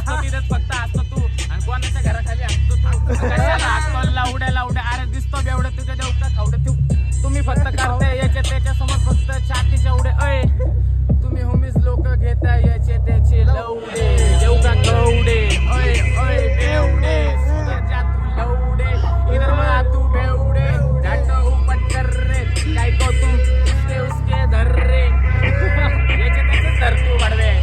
असतो तिथेच फक्त असतो तू आणि कोणाच्या घराखाली असतो तू कशाला हाकतो लावड्या लावड्या अरे दिसतो बेवढं तुझ्या देऊ का खावडे तुम्ही फक्त करताय याच्या त्याच्या समोर फक्त छातीच्या एवढे अय तुम्ही होमीज लोक घेताय याचे त्याचे लवडे देऊ का गवडे अय अय बेवडे सुधर जा तू लवडे इधर मला तू बेवडे झाटो उपट कर रे काय को तुम उसके धर रे याचे त्याचे धर तू बडवे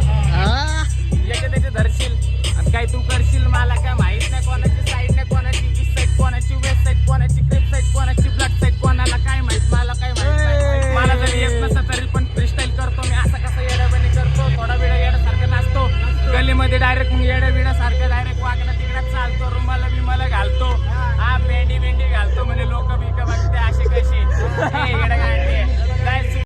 याचे त्याचे धरशील आणि काय तू करशील मला काय माहित नाही कोणाची साईड नाही कोणाची ईस्ट साईड कोणाची वेस्ट साईड कोणाची क्रिप साईड कोणाची ब्लड साईड कोणाला काय माहित मला काय माहित नाही मला जरी येत नसतं तरी पण फ्रीस्टाईल करतो मी असं कसं येड्याबणी करतो थोडा वेळ येड्यासारखं नाचतो गलीमध्ये डायरेक्ट मग येड्या बिड्यासारखं डायरेक्ट वागणं तिकडे चालतो रुमाला